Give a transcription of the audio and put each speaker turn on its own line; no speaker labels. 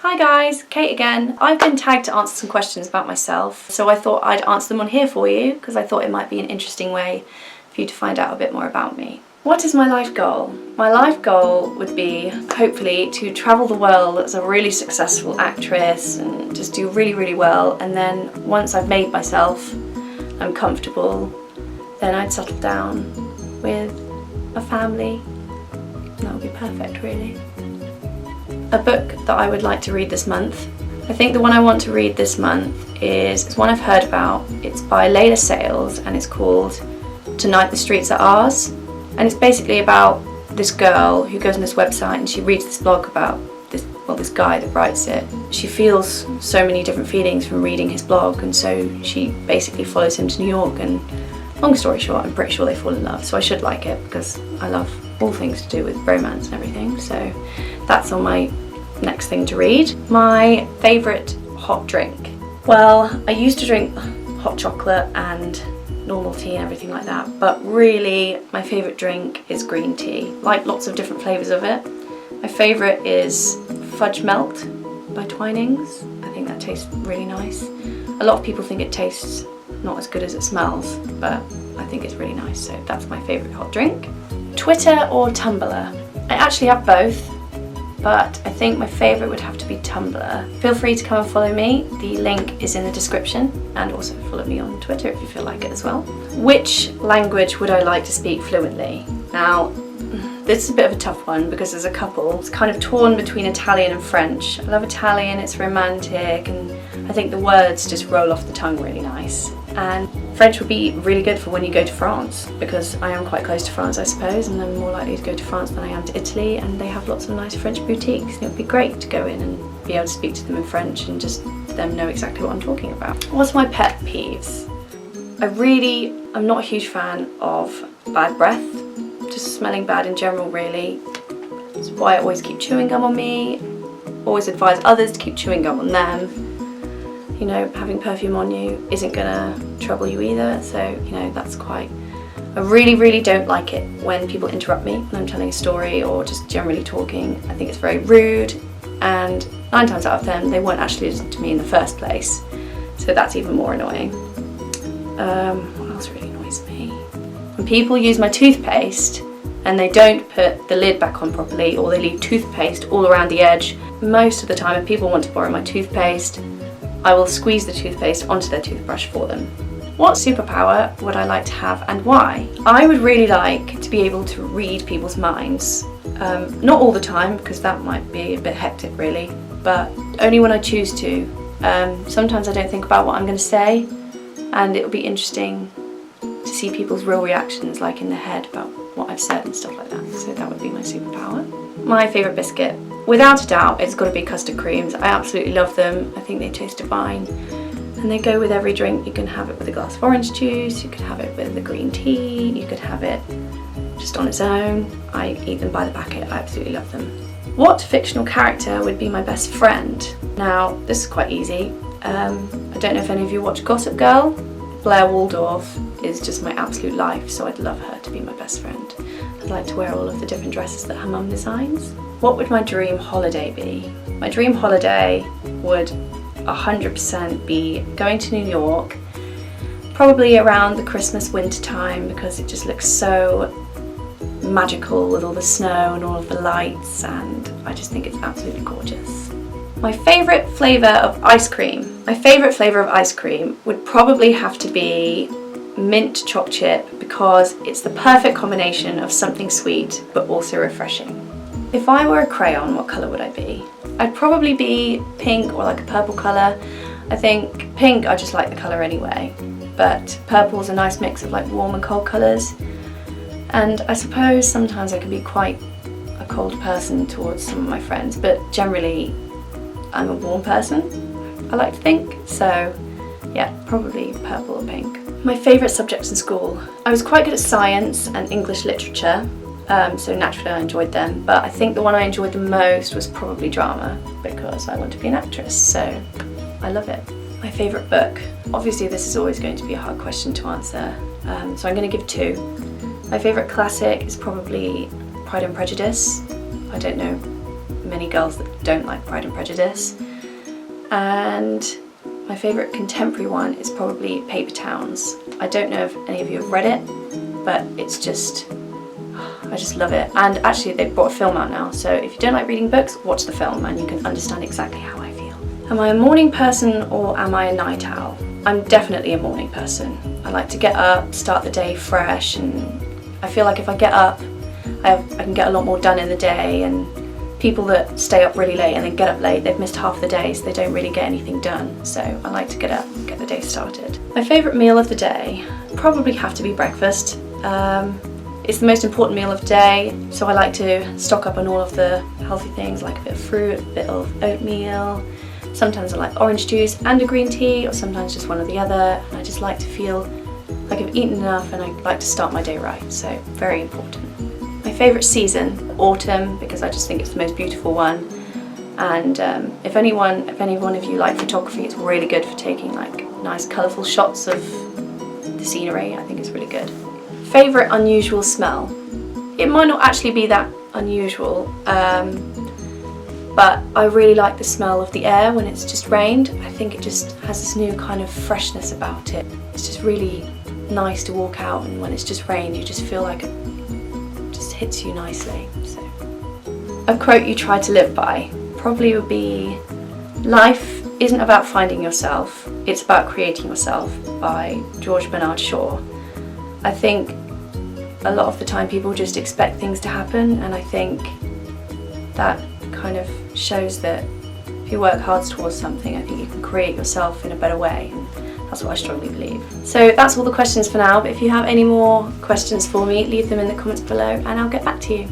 Hi guys, Kate again. I've been tagged to answer some questions about myself, so I thought I'd answer them on here for you because I thought it might be an interesting way for you to find out a bit more about me. What is my life goal? My life goal would be, hopefully, to travel the world as a really successful actress and just do really, really well, and then once I've made myself, I'm comfortable, then I'd settle down with a family. That would be perfect, really. A book that I would like to read this month. I think the one I want to read this month is one I've heard about. It's by Layla Sales and it's called Tonight the Streets Are Ours. And it's basically about this girl who goes on this website and she reads this blog about this guy that writes it. She feels so many different feelings from reading his blog, and so she basically follows him to New York, and long story short, I'm pretty sure they fall in love, so I should like it because I love all things to do with romance and everything. So that's on my next thing to read. My favourite hot drink. Well, I used to drink hot chocolate and normal tea and everything like that, but really my favourite drink is green tea. Like lots of different flavours of it. My favourite is Fudge Melt by Twinings. I think that tastes really nice. A lot of people think it tastes not as good as it smells, but I think it's really nice, so that's my favourite hot drink. Twitter or Tumblr? I actually have both, but I think my favourite would have to be Tumblr. Feel free to come and follow me. The link is in the description, and also follow me on Twitter if you feel like it as well. Which language would I like to speak fluently? Now, this is a bit of a tough one because there's a couple. It's kind of torn between Italian and French. I love Italian, it's romantic, and I think the words just roll off the tongue really nice. And French would be really good for when you go to France, because I am quite close to France, I suppose, and I'm more likely to go to France than I am to Italy, and they have lots of nice French boutiques, and it would be great to go in and be able to speak to them in French and just them know exactly what I'm talking about. What's my pet peeves? I'm not a huge fan of bad breath, just smelling bad in general, really. That's why I always keep chewing gum on me, always advise others to keep chewing gum on them. You know, having perfume on you isn't gonna trouble you either, so, you know, that's I really, really don't like it when people interrupt me when I'm telling a story or just generally talking. I think it's very rude, and 9 times out of 10 they won't actually listen to me in the first place, so that's even more annoying. What else really annoys me? When people use my toothpaste and they don't put the lid back on properly, or they leave toothpaste all around the edge. Most of the time if people want to borrow my toothpaste, I will squeeze the toothpaste onto their toothbrush for them. What superpower would I like to have and why? I would really like to be able to read people's minds. Not all the time, because that might be a bit hectic really, but only when I choose to. Sometimes I don't think about what I'm going to say, and it would be interesting to see people's real reactions, like in their head, about what I've said and stuff like that. So that would be my superpower. My favourite biscuit. Without a doubt, it's got to be custard creams. I absolutely love them. I think they taste divine. And they go with every drink. You can have it with a glass of orange juice, you could have it with the green tea, you could have it just on its own. I eat them by the packet. I absolutely love them. What fictional character would be my best friend? Now, this is quite easy. I don't know if any of you watch Gossip Girl. Blair Waldorf is just my absolute life, so I'd love her to be my best friend. I'd like to wear all of the different dresses that her mum designs. What would my dream holiday be? My dream holiday would 100% be going to New York, probably around the Christmas winter time, because it just looks so magical with all the snow and all of the lights, and I just think it's absolutely gorgeous. My favourite flavour of ice cream. My favourite flavour of ice cream would probably have to be mint choc chip, because it's the perfect combination of something sweet but also refreshing. If I were a crayon, what colour would I be? I'd probably be pink or like a purple colour. I think pink, I just like the colour anyway, but purple's a nice mix of like warm and cold colours. And I suppose sometimes I can be quite a cold person towards some of my friends, but generally I'm a warm person, I like to think, so yeah, probably purple or pink. My favourite subjects in school. I was quite good at science and English literature, so naturally I enjoyed them, but I think the one I enjoyed the most was probably drama, because I want to be an actress, so I love it. My favourite book. Obviously this is always going to be a hard question to answer, so I'm going to give 2. My favourite classic is probably Pride and Prejudice. I don't know many girls that don't like Pride and Prejudice. And my favourite contemporary one is probably Paper Towns. I don't know if any of you have read it, but it's just, I just love it. And actually they've brought a film out now, so if you don't like reading books, watch the film and you can understand exactly how I feel. Am I a morning person or am I a night owl? I'm definitely a morning person. I like to get up, start the day fresh, and I feel like if I get up, I can get a lot more done in the day, and people that stay up really late and then get up late, they've missed half the day, so they don't really get anything done. So I like to get up and get the day started. My favourite meal of the day probably have to be breakfast. It's the most important meal of the day, so I like to stock up on all of the healthy things, like a bit of fruit, a bit of oatmeal. Sometimes I like orange juice and a green tea, or sometimes just one or the other, and I just like to feel like I've eaten enough and I like to start my day right, so very important. My favourite season, autumn, because I just think it's the most beautiful one, and if any one of you like photography, it's really good for taking like nice colourful shots of the scenery. I think it's really good. Favourite unusual smell? It might not actually be that unusual, but I really like the smell of the air when it's just rained. I think it just has this new kind of freshness about it. It's just really nice to walk out, and when it's just rained you just feel like it just hits you nicely. So, a quote you try to live by probably would be, "Life isn't about finding yourself, it's about creating yourself," by George Bernard Shaw. I think a lot of the time people just expect things to happen, and I think that kind of shows that if you work hard towards something, I think you can create yourself in a better way, and that's what I strongly believe. So that's all the questions for now, but if you have any more questions for me, leave them in the comments below and I'll get back to you.